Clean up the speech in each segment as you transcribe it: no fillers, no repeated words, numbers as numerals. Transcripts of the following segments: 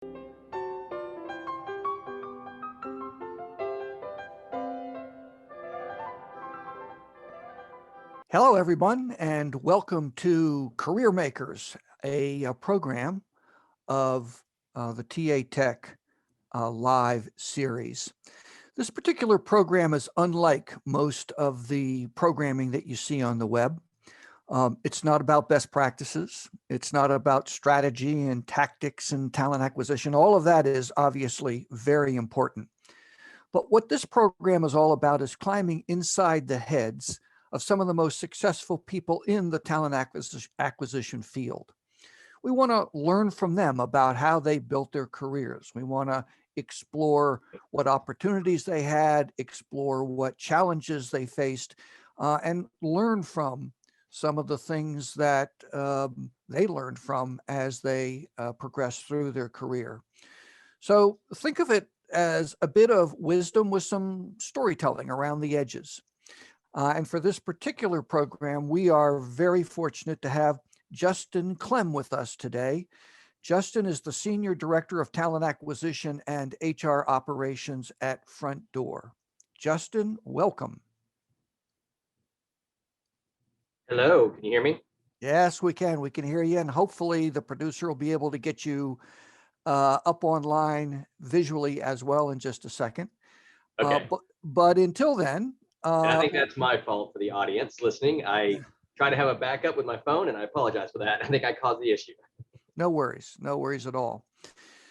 Hello, everyone, and welcome to Career Makers, a program of the TA Tech live series. This particular program is unlike most of the programming that you see on the web. It's not about best practices. It's not about strategy and tactics and talent acquisition. All of that is obviously very important. But what this program is all about is climbing inside the heads of some of the most successful people in the talent acquisition field. We want to learn from them about how they built their careers. We want to explore what opportunities they had, explore what challenges they faced, and learn from some of the things that they learned from as they progressed through their career. So think of it as a bit of wisdom with some storytelling around the edges. And for this particular program, we are very fortunate to have Justin Clem with us today. Justin is the Senior Director of Talent Acquisition and HR Operations at Front Door. Justin, welcome. Hello, can you hear me? Yes, we can. We can hear you. And hopefully the producer will be able to get you up online visually as well in just a second. Okay. But until then, And I think that's my fault for the audience listening. I try to have a backup with my phone, and I apologize for that. I think I caused the issue. No worries at all.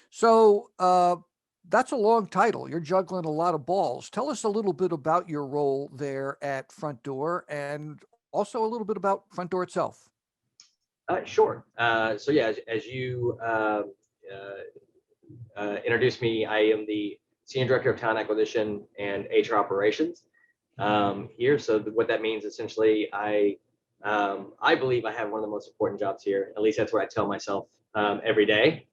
So that's a long title. You're juggling a lot of balls. Tell us a little bit about your role there at Front Door, and also a little bit about Front Door itself. Sure. So yeah, as you introduced me, I am the Senior Director of Talent Acquisition and HR Operations here. So what that means essentially, I believe I have one of the most important jobs here. At least that's what I tell myself every day,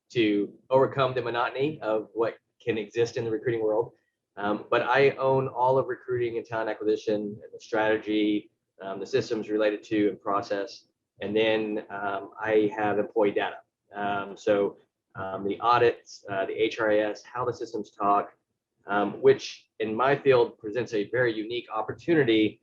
to overcome the monotony of what can exist in the recruiting world. But I own all of recruiting and talent acquisition and the strategy, the systems related to and process. And then I have employee data. The audits, the HRIS, how the systems talk, which in my field presents a very unique opportunity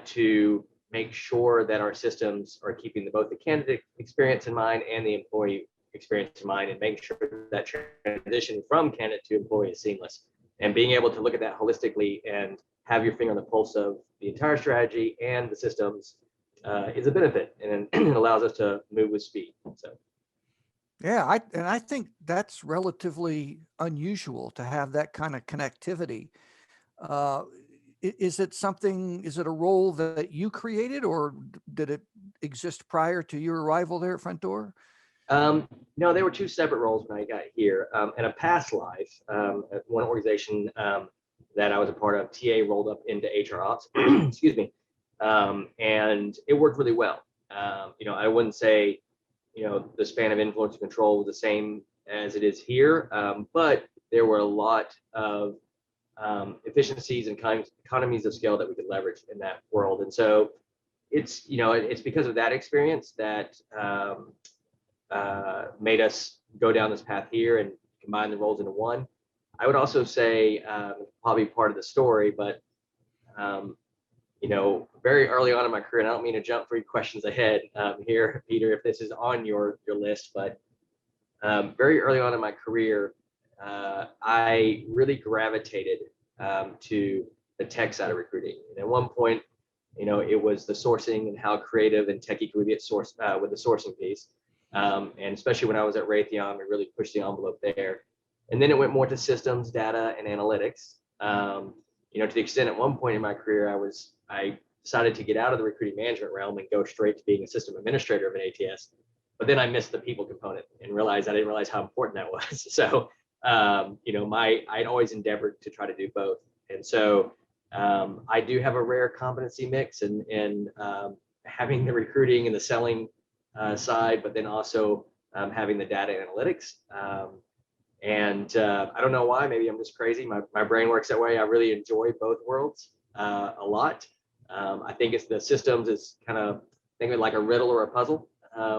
to make sure that our systems are keeping both the candidate experience in mind and the employee experience in mind, and making sure that transition from candidate to employee is seamless. And being able to look at that holistically and have your finger on the pulse of the entire strategy and the systems is a benefit, and it allows us to move with speed. So. Yeah, I think that's relatively unusual to have that kind of connectivity. Is it a role that you created, or did it exist prior to your arrival there at Front Door? No, they were two separate roles when I got here. In a past life, at one organization that I was a part of, TA rolled up into HR ops, excuse me, and it worked really well. I wouldn't say, the span of influence and control was the same as it is here, but there were a lot of efficiencies and economies of scale that we could leverage in that world. And so it's because of that experience that made us go down this path here and combine the roles into one. I would also say, probably part of the story, but very early on in my career, and I don't mean to jump 3 questions ahead here, Peter, if this is on your list, but very early on in my career, I really gravitated to the tech side of recruiting. And at one point, it was the sourcing and how creative and techy could we get with the sourcing piece. And especially when I was at Raytheon, we really pushed the envelope there. And then it went more to systems, data, and analytics. To the extent at one point in my career, I decided to get out of the recruiting management realm and go straight to being a system administrator of an ATS. But then I missed the people component and I didn't realize how important that was. So, I'd always endeavored to try to do both. And so I do have a rare competency mix in having the recruiting and the selling side, but then also having the data analytics. I don't know why, maybe I'm just crazy. My brain works that way. I really enjoy both worlds a lot. I think it's the systems is kind of, think of it like a riddle or a puzzle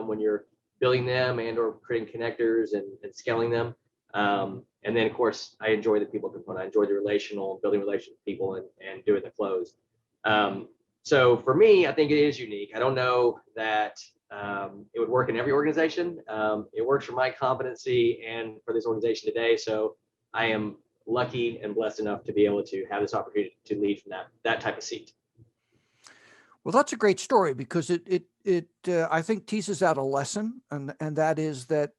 when you're building them and or creating connectors and scaling them. And then of course I enjoy the people component. I enjoy the relational, building relations with people and doing the close. So for me, I think it is unique. I don't know that it would work in every organization. It works for my competency and for this organization today. So I am lucky and blessed enough to be able to have this opportunity to lead from that type of seat. Well, that's a great story because it I think teases out a lesson, and that is that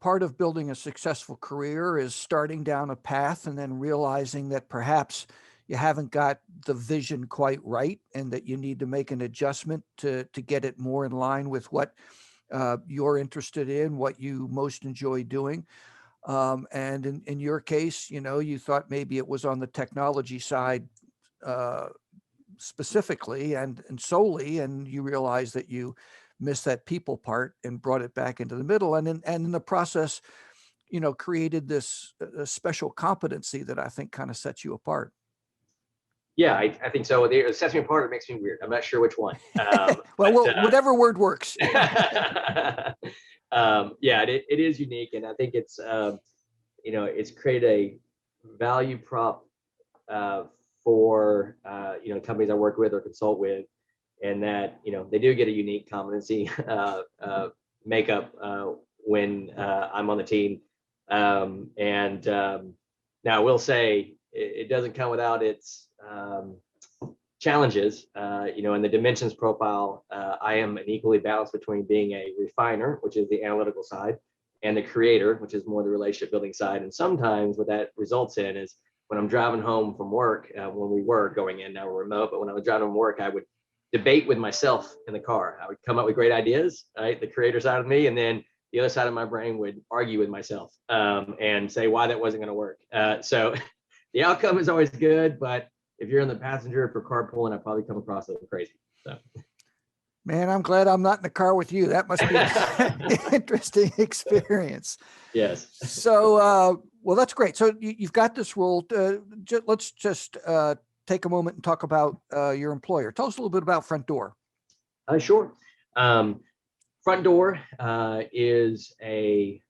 part of building a successful career is starting down a path and then realizing that perhaps you haven't got the vision quite right, and that you need to make an adjustment to get it more in line with what you're interested in, what you most enjoy doing. And in your case, you thought maybe it was on the technology side specifically and solely, and you realize that you missed that people part and brought it back into the middle, and in the process, created this special competency that I think kind of sets you apart. Yeah, I think so. It sets me apart. It makes me weird. I'm not sure which one. Whatever word works. Yeah, it is unique, and I think it's created a value prop for companies I work with or consult with, and that they do get a unique competency makeup when I'm on the team. Now I will say it doesn't come without its challenges. In the dimensions profile, I am an equally balanced between being a refiner, which is the analytical side, and the creator, which is more the relationship building side. And sometimes what that results in is when I'm driving home from work, when we were going in, now we're remote, but when I was driving from work, I would debate with myself in the car. I would come up with great ideas, right? The creator side of me, and then the other side of my brain would argue with myself and say why that wasn't going to work. So the outcome is always good, but if you're in the passenger for carpooling, I probably come across a little crazy. So, man, I'm glad I'm not in the car with you. That must be an interesting experience. Yes. So, well, that's great. So you've got this role. Let's just take a moment and talk about your employer. Tell us a little bit about Front Door. Sure. Front Door is a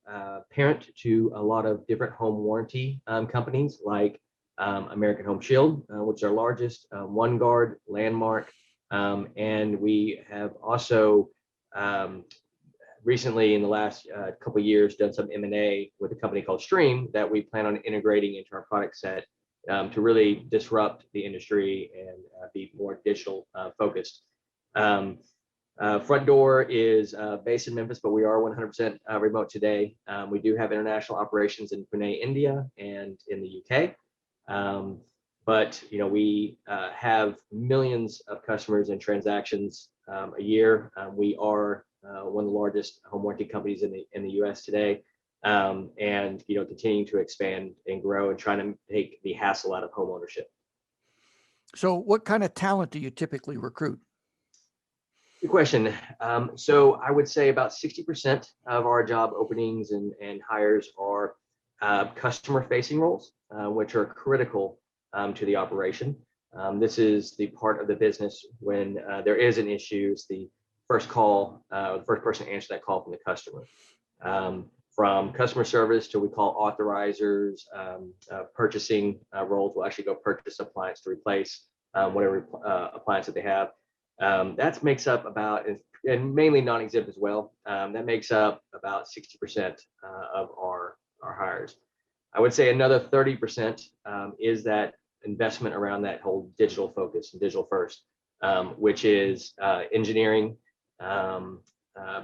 parent to a lot of different home warranty companies like American Home Shield, which is our largest, OneGuard, Landmark, and we have also recently in the last couple of years done some M&A with a company called Stream that we plan on integrating into our product set to really disrupt the industry and be more digital focused. Front Door is based in Memphis, but we are 100% remote today. We do have international operations in Pune, India, and in the UK. But we have millions of customers and transactions a year. We are one of the largest home warranty companies in the US today, and continuing to expand and grow and trying to take the hassle out of home ownership. So what kind of talent do you typically recruit? Good question. So I would say about 60% of our job openings and hires are customer-facing roles, which are critical to the operation. This is the part of the business when there is an issue, it's the first call, the first person to answer that call from the customer. From customer service to we call authorizers, purchasing roles will actually go purchase appliance to replace whatever appliance that they have. That makes up about, and mainly non-exempt as well, that makes up about 60% of our hires. I would say another 30% is that investment around that whole digital focus and digital first, which is engineering,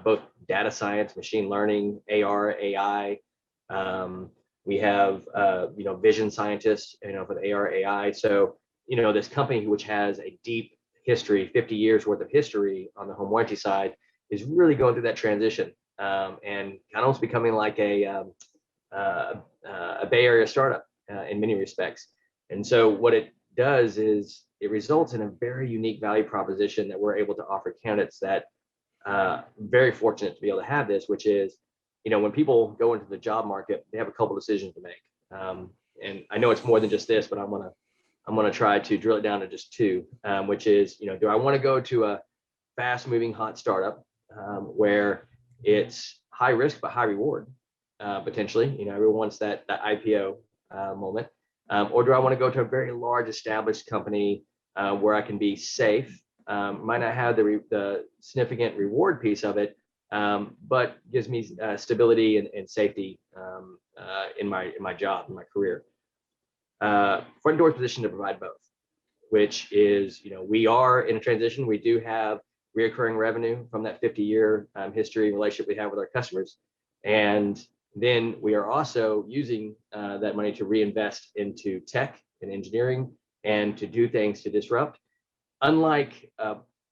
both data science, machine learning, AR, AI. We have vision scientists, for the AR, AI. So this company which has a deep history, 50 years worth of history on the home warranty side, is really going through that transition and kind of almost becoming like a Bay Area startup in many respects. And so what it does is it results in a very unique value proposition that we're able to offer candidates that very fortunate to be able to have this, which is, when people go into the job market, they have a couple decisions to make. And I know it's more than just this, but I'm going to try to drill it down to just two, which is, do I want to go to a fast moving hot startup where it's high risk but high reward, potentially. Everyone wants that IPO moment. Or do I want to go to a very large established company where I can be safe, might not have the significant reward piece of it, but gives me stability and safety in my job, in my career. Front Door's position to provide both, which is, we are in a transition. We do have reoccurring revenue from that 50-year history and relationship we have with our customers. And then we are also using that money to reinvest into tech and engineering and to do things to disrupt. Unlike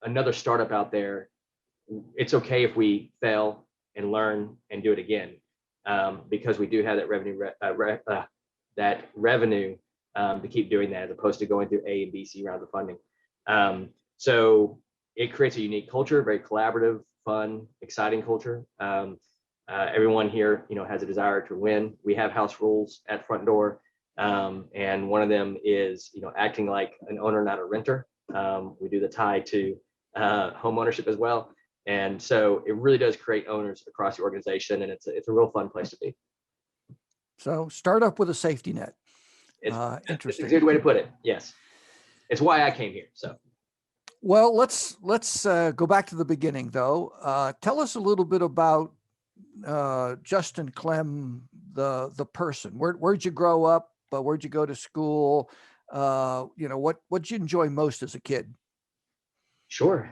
another startup out there, it's okay if we fail and learn and do it again, because we do have that revenue to keep doing that, as opposed to going through A and B, C rounds of funding. So it creates a unique culture, very collaborative, fun, exciting culture. Everyone here, has a desire to win. We have house rules at Front Door, and one of them is, acting like an owner, not a renter. We do the tie to home ownership as well. And so it really does create owners across the organization, and it's a real fun place to be. So start up with a safety net. Interesting. It's a good way to put it. Yes, it's why I came here. So, well, let's go back to the beginning, though. Tell us a little bit about Justin Clem, the person. Where'd you grow up? Where'd you go to school? What'd you enjoy most as a kid? Sure.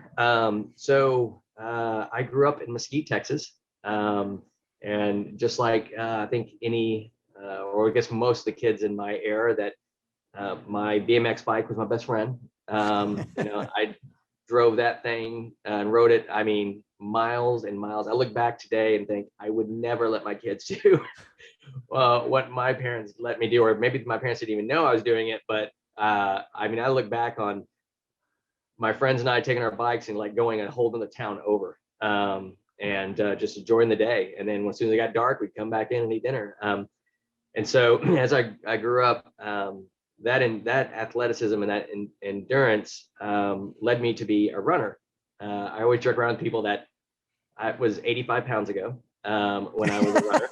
I grew up in Mesquite, Texas, and just like I think or I guess most of the kids in my era, that my BMX bike was my best friend. I drove that thing and rode it, miles and miles. I look back today and think I would never let my kids do what my parents let me do, or maybe my parents didn't even know I was doing it. But I look back on my friends and I taking our bikes and like going and holding the town over, and just enjoying the day. And then as soon as it got dark, we'd come back in and eat dinner. And so as I grew up, that athleticism and that endurance led me to be a runner. I always joke around people that I was 85 pounds ago when I was a runner.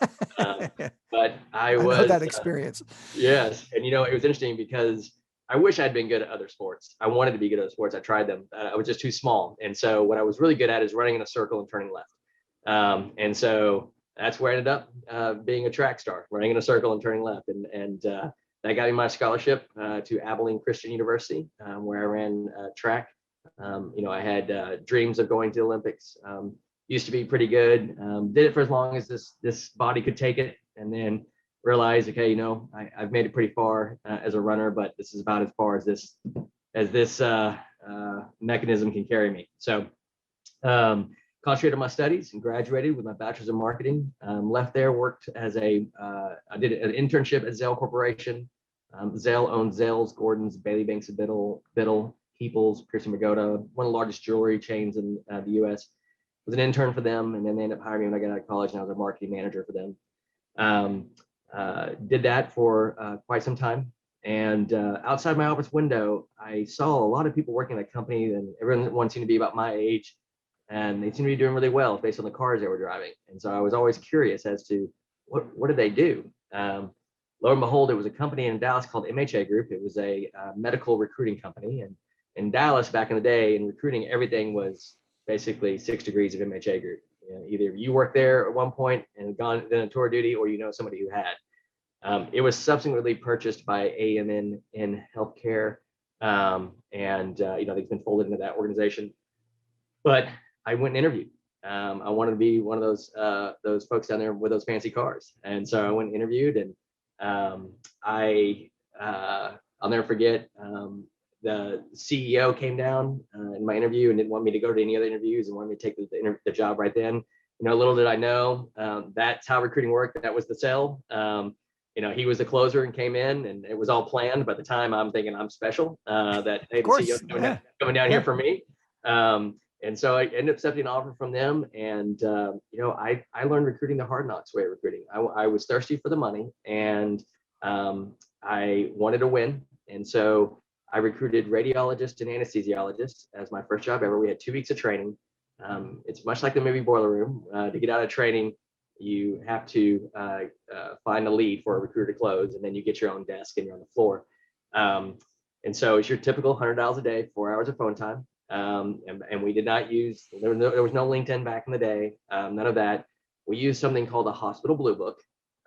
But I was that experience. Yes. And it was interesting because I wish I'd been good at other sports. I wanted to be good at other sports. I tried them. I was just too small. And so what I was really good at is running in a circle and turning left. And so that's where I ended up being a track star, running in a circle and turning left. And that got me my scholarship to Abilene Christian University, where I ran track. I had dreams of going to the Olympics. Used to be pretty good. Did it for as long as this body could take it, and then realized, okay, I've made it pretty far as a runner, but this is about as far as this mechanism can carry me. So concentrated on my studies and graduated with my bachelor's in marketing. Left there, worked as I did an internship at Zelle Corporation. Zelle owns Zelles, Gordon's, Bailey Banks and Biddle, Peoples, Pierce & Pagoda, one of the largest jewelry chains in the U.S. Was an intern for them, and then they ended up hiring me when I got out of college, and I was a marketing manager for them. Did that for quite some time. And outside my office window, I saw a lot of people working at a company, and everyone seemed to be about my age, and they seemed to be doing really well based on the cars they were driving. And so I was always curious as to what did they do? Lo and behold, it was a company in Dallas called MHA Group. It was a medical recruiting company. And in Dallas back in the day, in recruiting, everything was basically 6 degrees of MHA Group. Either you worked there at one point and gone then a tour duty, or somebody who had. It was subsequently purchased by AMN in healthcare, and they've been folded into that organization. But I went and interviewed. I wanted to be one of those folks down there with those fancy cars, and so I went and interviewed, and I'll never forget. The CEO came down in my interview and didn't want me to go to any other interviews and wanted me to take the job right then. Little did I know that's how recruiting worked. That was the sell. He was the closer and came in, and it was all planned. By the time I'm thinking I'm special, that hey, the CEO's coming down here for me. And so I ended up accepting an offer from them, and I learned recruiting the hard knocks way of recruiting. I was thirsty for the money, and I wanted to win, and so I recruited radiologists and anesthesiologists as my first job ever. We had 2 weeks of training. It's much like the movie Boiler Room. To get out of training, you have to find a lead for a recruiter to close, and then you get your own desk and you're on the floor. And so it's your typical $100 a day, 4 hours of phone time. And we did not use, there was no LinkedIn back in the day, none of that. We used something called a hospital blue book.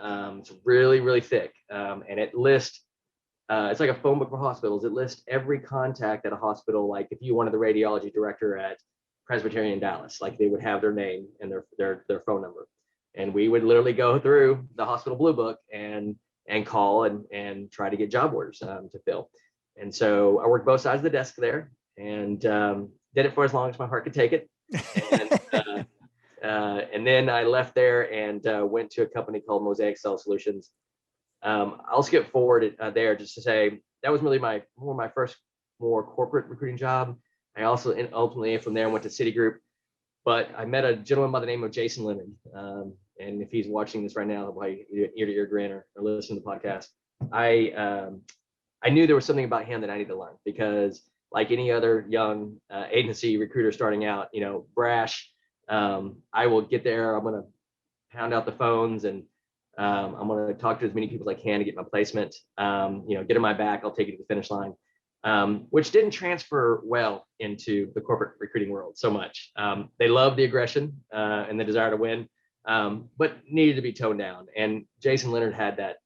It's really, really thick. And it lists, it's like a phone book for hospitals. It lists every contact at a hospital. Like if you wanted the radiology director at Presbyterian Dallas, like they would have their name and their phone number. And we would literally go through the hospital blue book and call and try to get job orders to fill. And so I worked both sides of the desk there, and did it for as long as my heart could take it. And then I left there and went to a company called Mosaic Cell Solutions. I'll skip forward there just to say that was really my first more corporate recruiting job. I also ultimately from there went to Citigroup, but I met a gentleman by the name of Jason Leonard. And if he's watching this right now, by ear to ear grin or listening to the podcast, I knew there was something about him that I needed to learn, because like any other young agency recruiter starting out, brash, I will get there. I'm going to pound out the phones and I'm going to talk to as many people as I can to get my placement. Get in my back. I'll take you to the finish line, which didn't transfer well into the corporate recruiting world so much. They love the aggression and the desire to win, but needed to be toned down. And Jason Leonard had that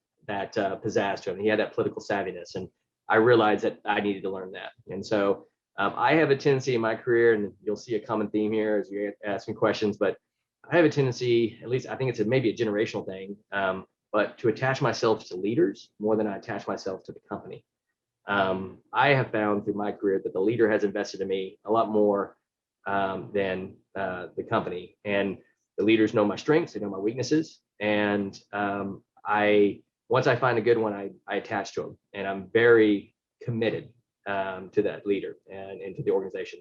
pizzazz to him. He had that political savviness, and I realized that I needed to learn that. And so I have a tendency in my career, and you'll see a common theme here as you're asking questions, but I have a tendency, at least I think it's maybe a generational thing, but to attach myself to leaders more than I attach myself to the company. I have found through my career that the leader has invested in me a lot more than the company. And the leaders know my strengths, they know my weaknesses, and once I find a good one, I attach to them, and I'm very committed to that leader and to the organization.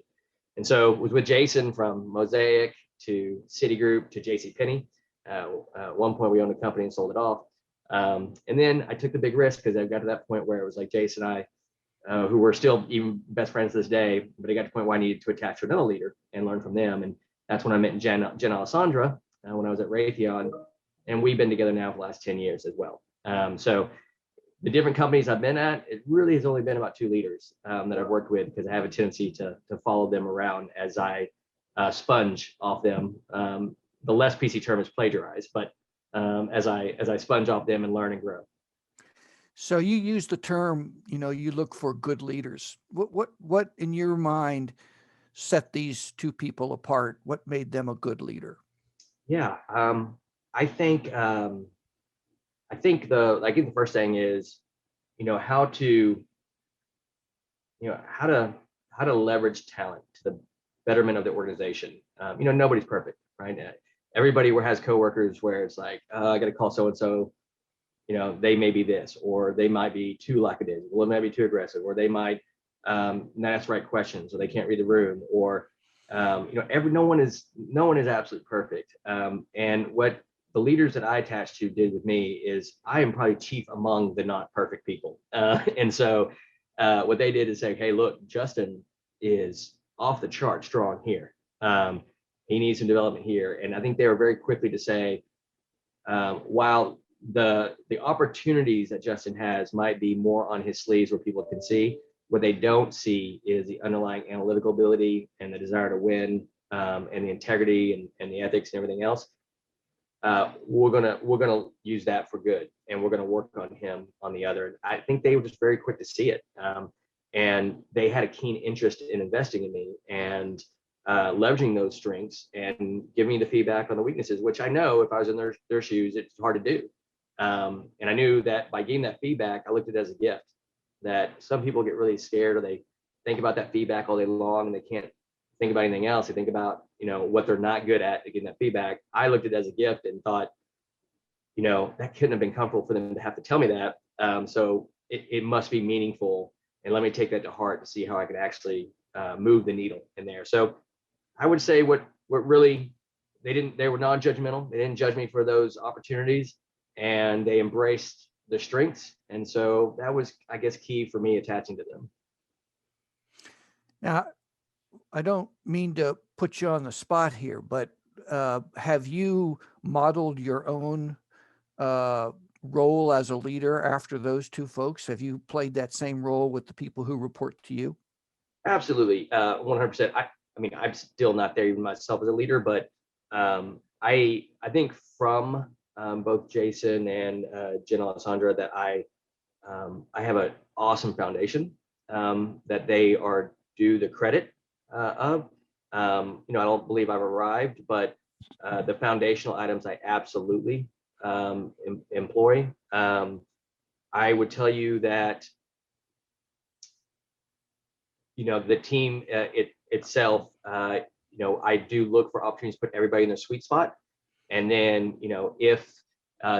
And so it was with Jason from Mosaic to Citigroup to JCPenney. At one point, we owned a company and sold it off. And then I took the big risk, because I got to that point where it was like Jason and I, who were still even best friends to this day, but I got to the point where I needed to attach to another leader and learn from them. And that's when I met Jen Alessandra when I was at Raytheon. And we've been together now for the last 10 years as well. So the different companies I've been at, it really has only been about 2 leaders that I've worked with, because I have a tendency to follow them around as I sponge off them. The less PC term is plagiarize, but as I sponge off them and learn and grow. So you use the term, you look for good leaders. What in your mind set these 2 people apart? What made them a good leader? Yeah, I think the first thing is, how to leverage talent to the betterment of the organization. Nobody's perfect, right? Everybody has coworkers where it's like, I got to call so and so. They may be this, or they might be too lackadaisical, or they might be too aggressive, or they might not ask the right questions, or they can't read the room, or no one is absolutely perfect. And what the leaders that I attached to did with me is, I am probably chief among the not perfect people. And so what they did is say, hey, look, Justin is off the chart strong here. He needs some development here. And I think they were very quickly to say, while the opportunities that Justin has might be more on his sleeves where people can see, what they don't see is the underlying analytical ability and the desire to win, and the integrity and the ethics and everything else. We're gonna use that for good, and we're gonna work on him on the other. I think they were just very quick to see it, and they had a keen interest in investing in me and leveraging those strengths and giving me the feedback on the weaknesses, which I know if I was in their shoes, it's hard to do. And I knew that by getting that feedback, I looked at it as a gift. That some people get really scared, or they think about that feedback all day long and they can't think about anything else. They think about what they're not good at getting that feedback. I looked at it as a gift and thought, that couldn't have been comfortable for them to have to tell me that. So it must be meaningful, and let me take that to heart to see how I can actually move the needle in there. So I would say what really they were non-judgmental. They didn't judge me for those opportunities, and they embraced the strengths. And so that was, I guess, key for me attaching to them. Now, I don't mean to put you on the spot here, but have you modeled your own uh, role as a leader after those two folks? Have you played that same role with the people who report to you? Absolutely, 100%. I mean, I'm still not there even myself as a leader, but I think from both Jason and Jen Alessandra that I have an awesome foundation that they are due the credit of. I don't believe I've arrived, but the foundational items I absolutely employ. I would tell you that the team itself. I do look for opportunities to put everybody in their sweet spot, and then if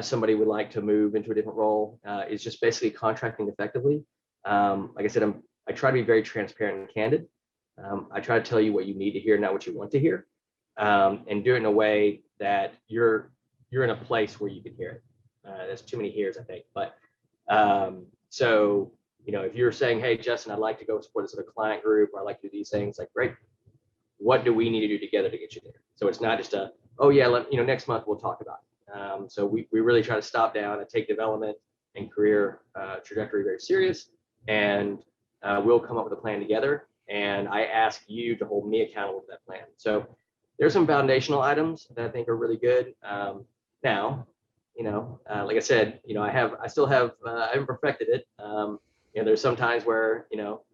somebody would like to move into a different role, it's just basically contracting effectively. Like I said, I try to be very transparent and candid. I try to tell you what you need to hear, not what you want to hear, and do it in a way that you're in a place where you can hear it. There's too many hears, I think, but so if you're saying, hey, Justin, I'd like to go support this other client group, or I'd like to do these things, like, great, what do we need to do together to get you there? So it's not just oh yeah, next month we'll talk about it. So we really try to stop down and take development and career trajectory very serious, and we'll come up with a plan together. And I ask you to hold me accountable to that plan. So there's some foundational items that I think are really good. Now, like I said, I still have, I haven't perfected it. There's some times where,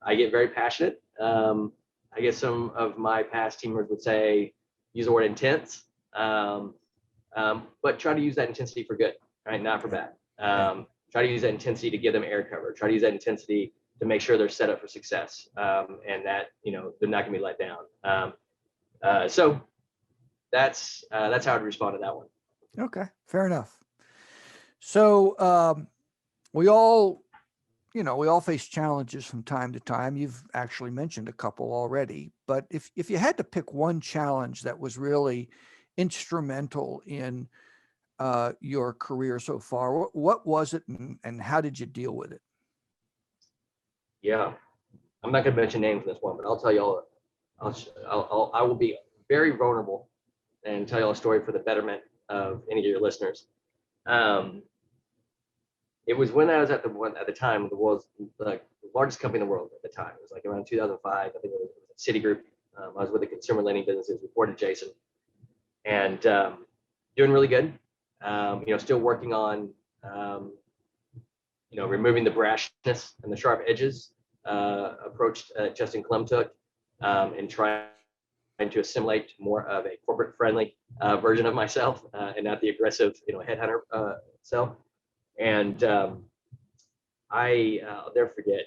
I get very passionate. I guess some of my past team members would say, use the word intense, but try to use that intensity for good, right? Not for bad. Try to use that intensity to give them air cover. Try to use that intensity to make sure they're set up for success, and that they're not going to be let down. So that's how I'd respond to that one. Okay, fair enough. So we all, we all face challenges from time to time. You've actually mentioned a couple already, but if you had to pick one challenge that was really instrumental in your career so far, what was it, and how did you deal with it? Yeah, I'm not going to mention names in this one, but I'll tell you all. I will be very vulnerable and tell you a story for the betterment of any of your listeners. It was when I was at the time the world's the largest company in the world at the time. It was like around 2005. I think it was Citigroup. I was with the consumer lending businesses, reported Jason, and doing really good. Still working on removing the brashness and the sharp edges approach Justin Clem took, and trying to assimilate to more of a corporate friendly version of myself, and not the aggressive headhunter self. And I'll never forget.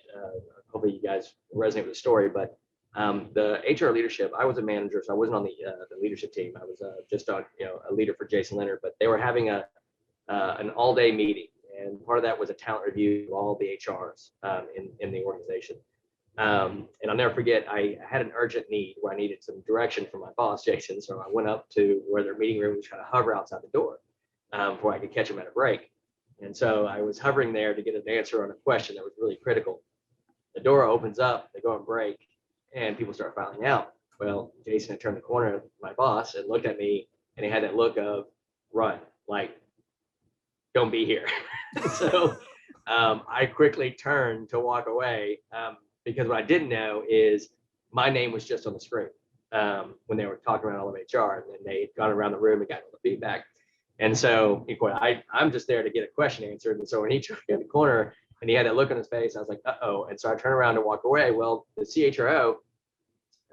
Hopefully, you guys resonate with the story. But the HR leadership, I was a manager, so I wasn't on the leadership team. I was just on a leader for Jason Leonard. But they were having an all-day meeting, and part of that was a talent review of all the HRs in the organization. And I'll never forget, I had an urgent need where I needed some direction from my boss, Jason. So I went up to where their meeting room was, kind of hover outside the door before I could catch them at a break. And so I was hovering there to get an answer on a question that was really critical. The door opens up, they go on break, and people start filing out. Well, Jason had turned the corner, my boss, and looked at me, and he had that look of run, like, don't be here. So I quickly turned to walk away, because what I didn't know is my name was just on the screen when they were talking around all of HR, and then they had gone around the room and got all the feedback. And so I'm just there to get a question answered. And so when he turned in the corner and he had that look on his face, I was like, uh-oh. And so I turned around to walk away. Well, the CHRO,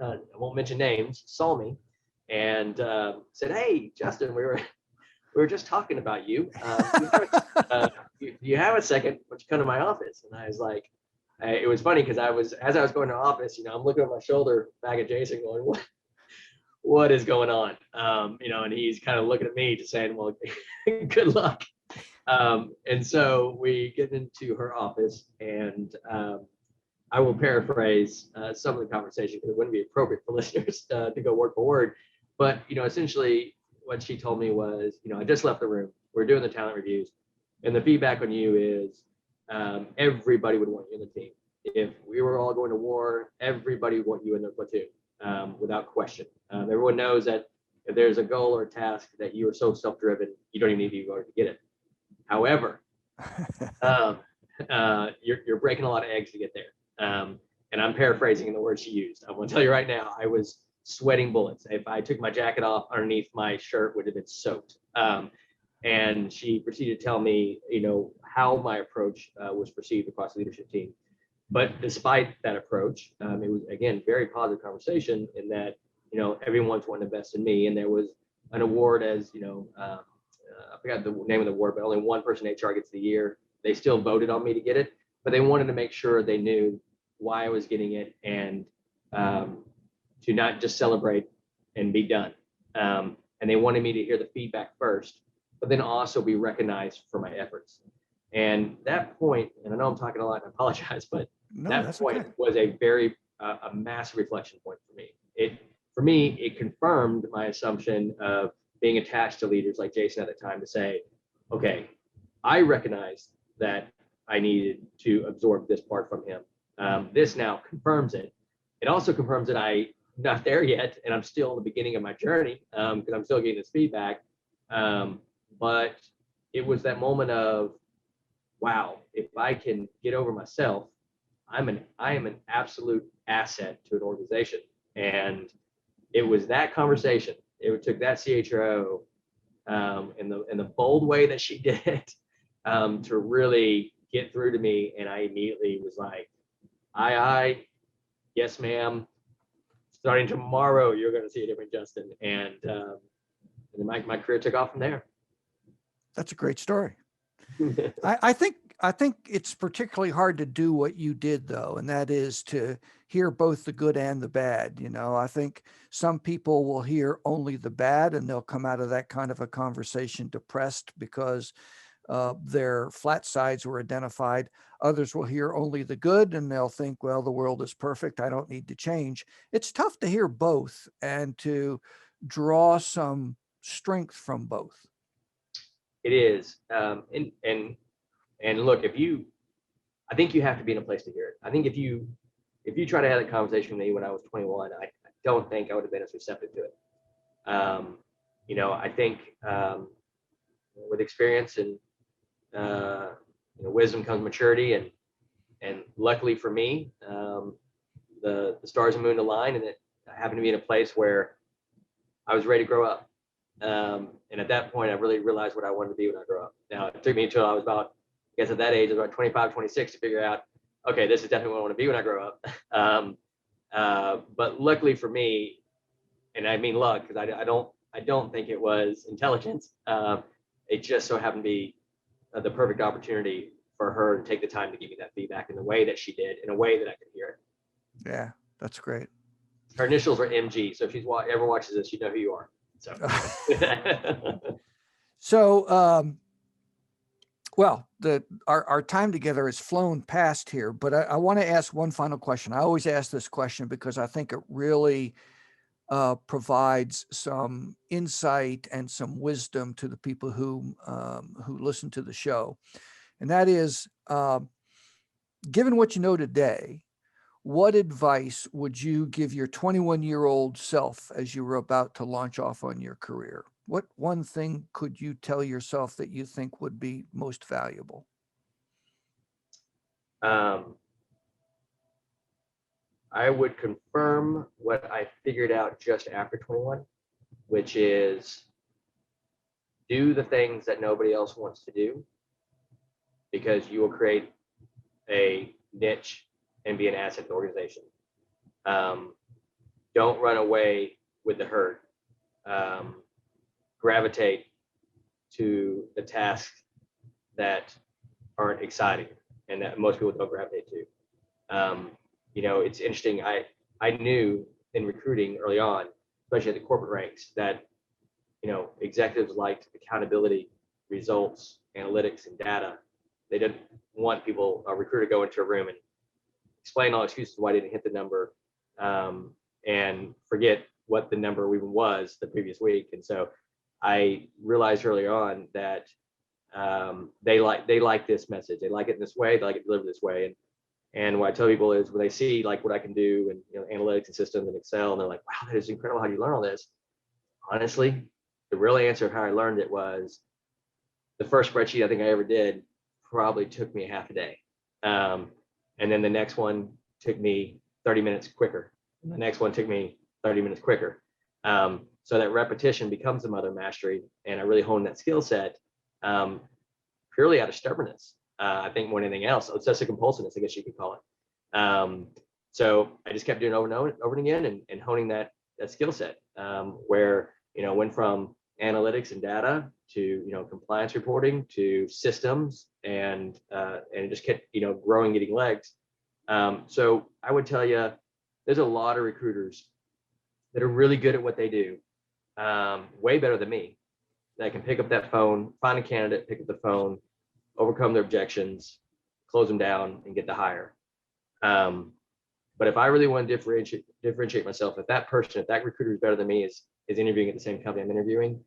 I won't mention names, saw me and said, hey, Justin, we were just talking about you. You have a second? Why don't you come to my office? And I was like, it was funny because as I was going to office, I'm looking at my shoulder back at Jason going, what is going on? And he's kind of looking at me just saying, well, good luck. And so we get into her office, and I will paraphrase some of the conversation because it wouldn't be appropriate for listeners to go word for word. But, essentially what she told me was, I just left the room. We're doing the talent reviews. And the feedback on you is everybody would want you in the team. If we were all going to war, everybody would want you in their platoon. without question. Everyone knows that if there's a goal or a task that you are so self-driven, you don't even need to be to get it. However, you're breaking a lot of eggs to get there. And I'm paraphrasing the words she used. I'm going to tell you right now, I was sweating bullets. If I took my jacket off, underneath my shirt would have been soaked. And she proceeded to tell me, how my approach was perceived across the leadership team. But despite that approach, it was, again, very positive conversation in that, everyone's wanting to invest in me. And there was an award as, I forgot the name of the award, but only one person HR gets the year. They still voted on me to get it, but they wanted to make sure they knew why I was getting it and to not just celebrate and be done. And they wanted me to hear the feedback first, but then also be recognized for my efforts. And that point, and I know I'm talking a lot, and I apologize, but No, that point was a very a massive reflection point for me. It confirmed my assumption of being attached to leaders like Jason at the time to say, okay, I recognized that I needed to absorb this part from him. This now confirms it. It also confirms that I'm not there yet, and I'm still in the beginning of my journey because I'm still getting this feedback. But it was that moment of, wow, if I can get over myself, I am an absolute asset to an organization. And it was that conversation. It took that CHRO in the bold way that she did to really get through to me. And I immediately was like, aye, yes, ma'am. Starting tomorrow, you're going to see a different Justin. And my career took off from there. That's a great story. I think it's particularly hard to do what you did, though, and that is to hear both the good and the bad. I think some people will hear only the bad, and they'll come out of that kind of a conversation depressed because their flat sides were identified. Others will hear only the good, and they'll think, well, the world is perfect. I don't need to change. It's tough to hear both and to draw some strength from both. It is, and look, I think you have to be in a place to hear it. I think if you try to have a conversation with me when I was 21, I don't think I would have been as receptive to it. I think with experience and wisdom comes maturity, and luckily for me, the stars and moon aligned, and it happened to be in a place where I was ready to grow up. And at that point, I really realized what I wanted to be when I grew up. Now, it took me until I was about, I guess at that age, I was about 25, 26 to figure out, okay, this is definitely what I want to be when I grow up. But luckily for me, and I mean luck, because I don't think it was intelligence. It just so happened to be the perfect opportunity for her to take the time to give me that feedback in the way that she did, in a way that I could hear it. Yeah, that's great. Her initials are MG, so if she's ever watches this, you know who you are. So, well, our time together has flown past here, but I want to ask one final question. I always ask this question because I think it really provides some insight and some wisdom to the people who listen to the show, and that is, given what you know today, what advice would you give your 21-year-old self as you were about to launch off on your career? What one thing could you tell yourself that you think would be most valuable? I would confirm what I figured out just after 21, which is do the things that nobody else wants to do, because you will create a niche and be an asset to the organization. Don't run away with the herd. Gravitate to the tasks that aren't exciting and that most people don't gravitate to. It's interesting. I knew in recruiting early on, especially at the corporate ranks, that executives liked accountability, results, analytics, and data. They didn't want a recruiter to go into a room and explain all excuses why I didn't hit the number, and forget what the number even was the previous week. And so I realized early on that they like this message. They like it in this way. They like it delivered this way. And what I tell people is when they see like what I can do and analytics and systems and Excel, and they're like, wow, that is incredible. How do you learn all this? Honestly, the real answer of how I learned it was the first spreadsheet I think I ever did probably took me half a day. And then the next one took me 30 minutes quicker. And the next one took me 30 minutes quicker. So that repetition becomes the mother of mastery. And I really honed that skill set purely out of stubbornness. I think more than anything else, obsessive compulsiveness, I guess you could call it. So I just kept doing it over and again and honing that skill set where, went from analytics and data to, compliance reporting to systems and it just kept, growing, getting legs. So I would tell you, there's a lot of recruiters that are really good at what they do, way better than me, that can pick up that phone, find a candidate, pick up the phone, overcome their objections, close them down, and get the hire. But if I really want to differentiate myself, if that recruiter is better than me, is interviewing at the same company I'm interviewing,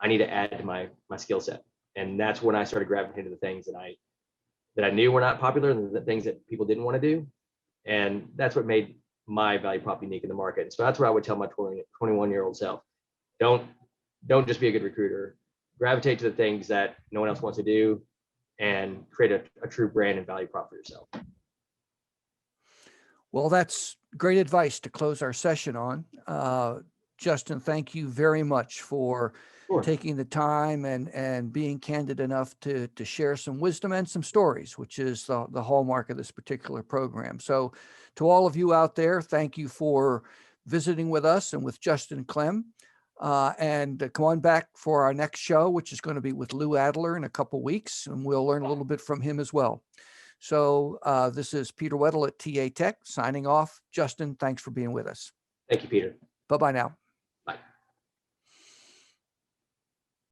I need to add to my skill set. And that's when I started gravitating to the things that I knew were not popular and the things that people didn't want to do. And that's what made my value prop unique in the market. So that's what I would tell my 21-year-old self. Don't just be a good recruiter. Gravitate to the things that no one else wants to do and create a true brand and value prop for yourself. Well, that's great advice to close our session on. Justin, thank you very much for taking the time and being candid enough to share some wisdom and some stories, which is the hallmark of this particular program. So to all of you out there, thank you for visiting with us and with Justin and Clem. And come on back for our next show, which is going to be with Lou Adler in a couple weeks, and we'll learn a little bit from him as well. So this is Peter Weddle at TA Tech signing off. Justin, thanks for being with us. Thank you, Peter. Bye-bye now.